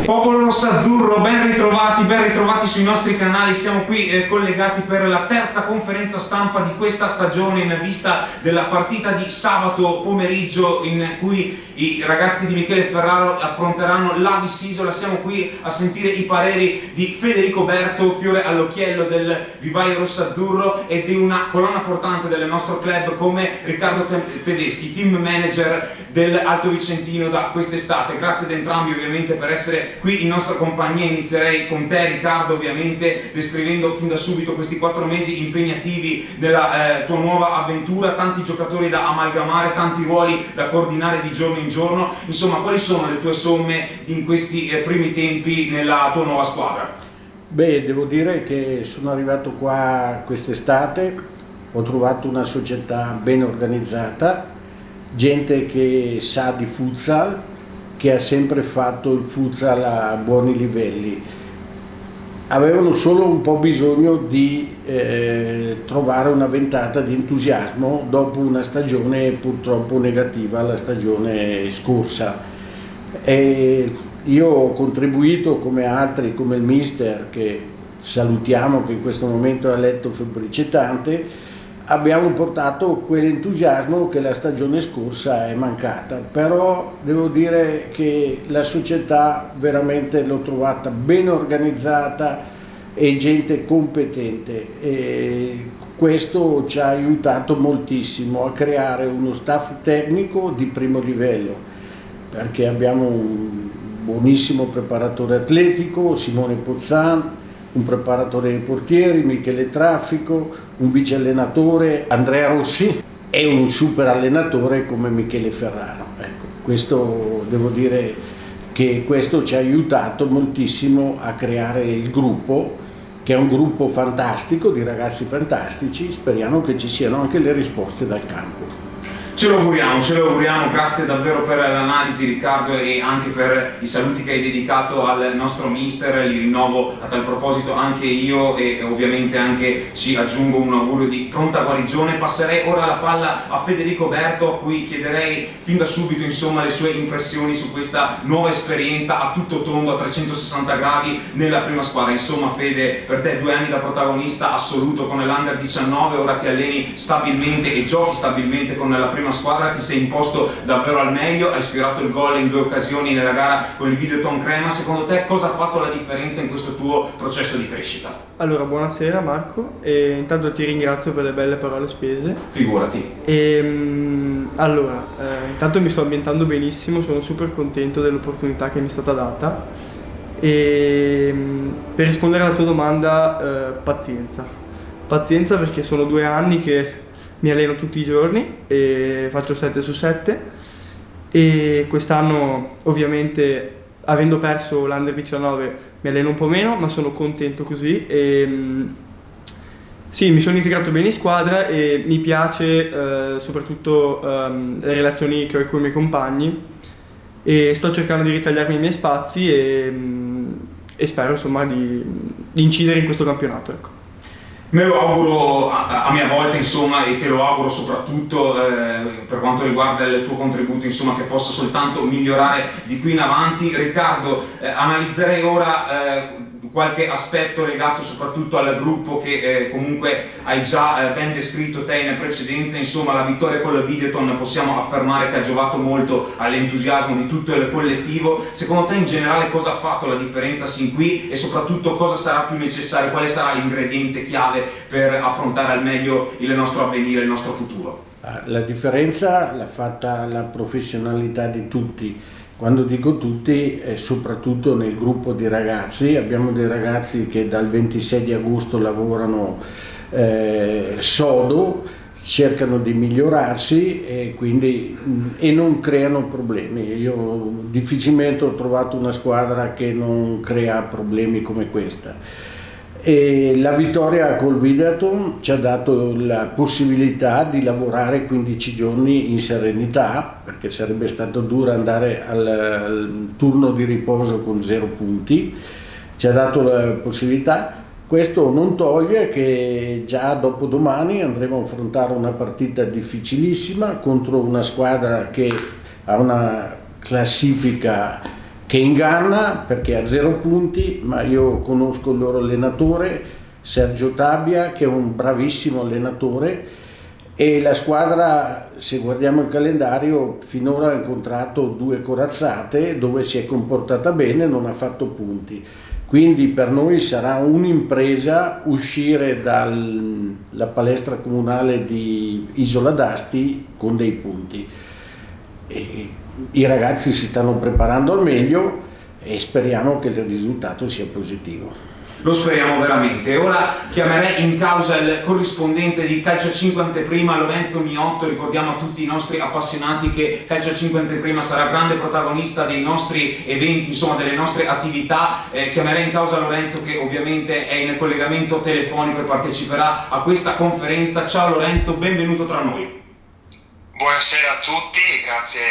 Popolo rossazzurro, ben ritrovati sui nostri canali. Siamo qui collegati per la terza conferenza stampa di questa stagione in vista della partita di sabato pomeriggio in cui i ragazzi di Michele Ferraro affronteranno l'Avis Isola. Siamo qui a sentire i pareri di Federico Berto, fiore all'occhiello del vivaio rossazzurro, e di una colonna portante del nostro club come Riccardo Tedeschi, team manager del Alto Vicentino da quest'estate. Grazie ad entrambi ovviamente per essere qui in nostra compagnia. Inizierei con te, Riccardo, ovviamente descrivendo fin da subito questi 4 mesi impegnativi della tua nuova avventura, tanti giocatori da amalgamare, tanti ruoli da coordinare di giorno in giorno. Insomma, quali sono le tue somme in questi primi tempi nella tua nuova squadra? Beh, devo dire che sono arrivato qua quest'estate, ho trovato una società ben organizzata, gente che sa di futsal, che ha sempre fatto il futsal a buoni livelli. Avevano solo un po' bisogno di trovare una ventata di entusiasmo dopo una stagione purtroppo negativa, la stagione scorsa. E io ho contribuito, come altri, come il mister, che salutiamo, che in questo momento è a letto febbricetante. Abbiamo portato quell'entusiasmo che la stagione scorsa è mancata, però devo dire che la società veramente l'ho trovata ben organizzata e gente competente, e questo ci ha aiutato moltissimo a creare uno staff tecnico di primo livello, perché abbiamo un buonissimo preparatore atletico, Simone Pozzan, un preparatore dei portieri, Michele Traffico, un vice allenatore, Andrea Rossi, e un super allenatore come Michele Ferraro. Ecco, questo devo dire che questo ci ha aiutato moltissimo a creare il gruppo, che è un gruppo fantastico, di ragazzi fantastici. Speriamo che ci siano anche le risposte dal campo. Ce lo auguriamo, grazie davvero per l'analisi, Riccardo, e anche per i saluti che hai dedicato al nostro mister. Li rinnovo a tal proposito anche io, e ovviamente anche ci aggiungo un augurio di pronta guarigione. Passerei ora la palla a Federico Berto, a cui chiederei fin da subito insomma le sue impressioni su questa nuova esperienza a tutto tondo, a 360 gradi nella prima squadra. Insomma, Fede, per te 2 anni da protagonista assoluto con l'Under 19, ora ti alleni stabilmente e giochi stabilmente con la prima squadra, ti sei imposto davvero al meglio, hai sfiorato il gol in 2 occasioni nella gara con il Videoton Crema. Secondo te cosa ha fatto la differenza in questo tuo processo di crescita? Allora, buonasera Marco, e intanto ti ringrazio per le belle parole spese. Figurati. Intanto mi sto ambientando benissimo, sono super contento dell'opportunità che mi è stata data, e per rispondere alla tua domanda, pazienza, perché sono 2 anni che mi alleno tutti i giorni e faccio 7 su 7, e quest'anno ovviamente, avendo perso l'Under 19, mi alleno un po' meno, ma sono contento così. Sì, mi sono integrato bene in squadra e mi piace soprattutto le relazioni che ho con i miei compagni, e sto cercando di ritagliarmi i miei spazi e spero insomma di incidere in questo campionato, ecco. Me lo auguro a mia volta, insomma, e te lo auguro soprattutto per quanto riguarda il tuo contributo, insomma, che possa soltanto migliorare di qui in avanti. Riccardo, analizzerei ora qualche aspetto legato soprattutto al gruppo che comunque hai già ben descritto te in precedenza. Insomma, la vittoria con il Videoton possiamo affermare che ha giovato molto all'entusiasmo di tutto il collettivo. Secondo te in generale cosa ha fatto la differenza sin qui, e soprattutto cosa sarà più necessario, quale sarà l'ingrediente chiave per affrontare al meglio il nostro avvenire, il nostro futuro? La differenza l'ha fatta la professionalità di tutti. Quando dico tutti, soprattutto nel gruppo di ragazzi. Abbiamo dei ragazzi che dal 26 di agosto lavorano sodo, cercano di migliorarsi e non creano problemi. Io difficilmente ho trovato una squadra che non crea problemi come questa. E la vittoria col Videoton ci ha dato la possibilità di lavorare 15 giorni in serenità, perché sarebbe stato duro andare al turno di riposo con 0 punti. Ci ha dato la possibilità. Questo non toglie che già dopodomani andremo a affrontare una partita difficilissima contro una squadra che ha una classifica che inganna perché ha 0 punti, ma io conosco il loro allenatore Sergio Tabbia, che è un bravissimo allenatore, e la squadra, se guardiamo il calendario, finora ha incontrato 2 corazzate dove si è comportata bene, non ha fatto punti. Quindi per noi sarà un'impresa uscire dalla palestra comunale di Isola d'Asti con dei punti. E i ragazzi si stanno preparando al meglio e speriamo che il risultato sia positivo. Lo speriamo veramente. Ora chiamerei in causa il corrispondente di Calcio 5 Anteprima, Lorenzo Miotto. Ricordiamo a tutti i nostri appassionati che Calcio 5 Anteprima sarà grande protagonista dei nostri eventi, insomma delle nostre attività. Chiamerei in causa Lorenzo, che ovviamente è in collegamento telefonico e parteciperà a questa conferenza. Ciao Lorenzo, benvenuto tra noi. Buonasera a tutti, grazie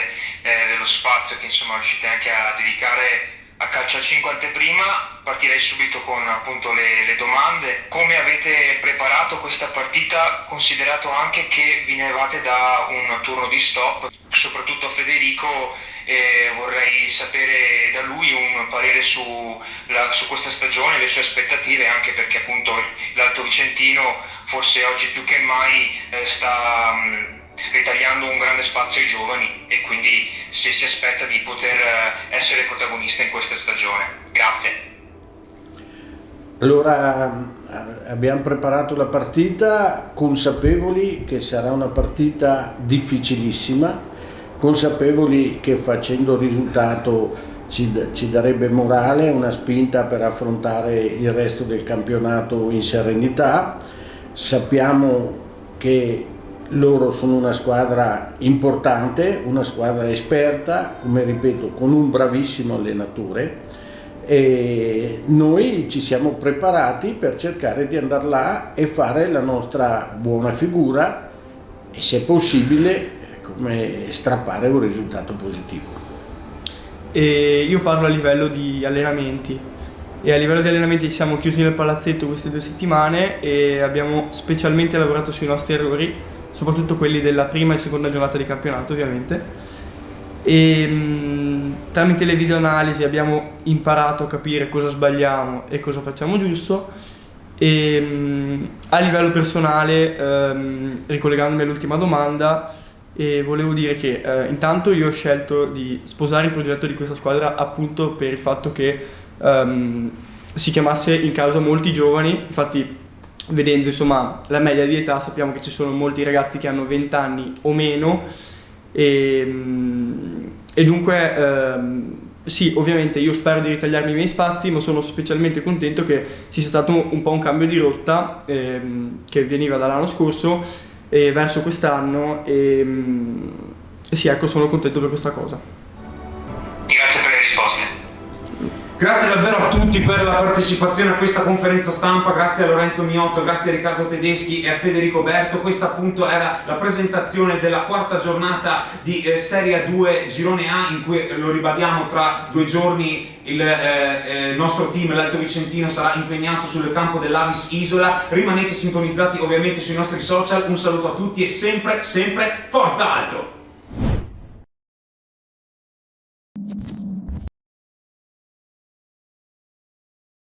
dello spazio che insomma riuscite anche a dedicare a Calcio 5 Anteprima. Partirei subito con appunto le domande. Come avete preparato questa partita, considerato anche che venivate da un turno di stop? Soprattutto a Federico vorrei sapere da lui un parere su questa stagione, le sue aspettative, anche perché appunto l'Alto Vicentino forse oggi più che mai sta ritagliando un grande spazio ai giovani, e quindi se si aspetta di poter essere protagonista in questa stagione. Grazie. Allora, abbiamo preparato la partita consapevoli che sarà una partita difficilissima, consapevoli che facendo risultato ci darebbe morale, una spinta per affrontare il resto del campionato in serenità. Sappiamo che loro sono una squadra importante, una squadra esperta, come ripeto, con un bravissimo allenatore, e noi ci siamo preparati per cercare di andare là e fare la nostra buona figura e, se possibile, come strappare un risultato positivo. E io parlo a livello di allenamenti, e a livello di allenamenti siamo chiusi nel palazzetto queste 2 settimane e abbiamo specialmente lavorato sui nostri errori, soprattutto quelli della prima e seconda giornata di campionato ovviamente, e tramite le videoanalisi abbiamo imparato a capire cosa sbagliamo e cosa facciamo giusto. E a livello personale, ricollegandomi all'ultima domanda, volevo dire che intanto io ho scelto di sposare il progetto di questa squadra appunto per il fatto che si chiamasse in causa molti giovani. Infatti, vedendo insomma la media di età, sappiamo che ci sono molti ragazzi che hanno 20 anni o meno, e dunque sì, ovviamente io spero di ritagliarmi i miei spazi, ma sono specialmente contento che ci sia stato un po' un cambio di rotta che veniva dall'anno scorso verso quest'anno, e sì, ecco, sono contento per questa cosa. Grazie per le risposte. Grazie davvero a tutti per la partecipazione a questa conferenza stampa, grazie a Lorenzo Miotto, grazie a Riccardo Tedeschi e a Federico Berto. Questa appunto era la presentazione della 4ª giornata di Serie 2 Girone A, in cui, lo ribadiamo, tra 2 giorni il nostro team, l'Alto Vicentino, sarà impegnato sul campo dell'Avis Isola. Rimanete sintonizzati ovviamente sui nostri social. Un saluto a tutti e sempre, sempre forza Alto!